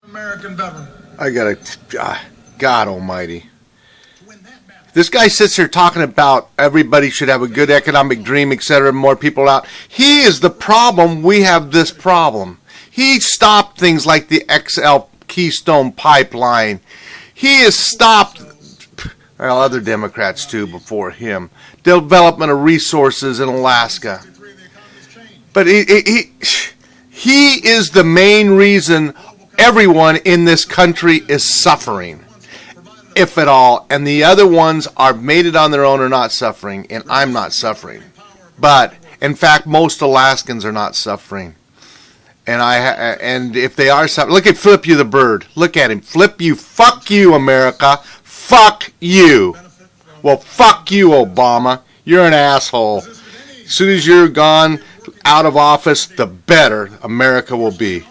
American veteran. I gotta, God almighty. This guy sits here talking about everybody should have a good economic dream, etc., more people out. He is the problem. We have this problem. He stopped things like the XL Keystone Pipeline. He has stopped, well, other Democrats too before him, development of resources in Alaska. But he is the main reason everyone in this country is suffering, if at all. And the other ones are made it on their own or not suffering, and I'm not suffering. But, in fact, most Alaskans are not suffering. And if they are suffering, look at Flip You the Bird. Look at him. Flip you. Fuck you, America. Fuck you. Well, fuck you, Obama. You're an asshole. As soon as you're gone out of office, the better America will be.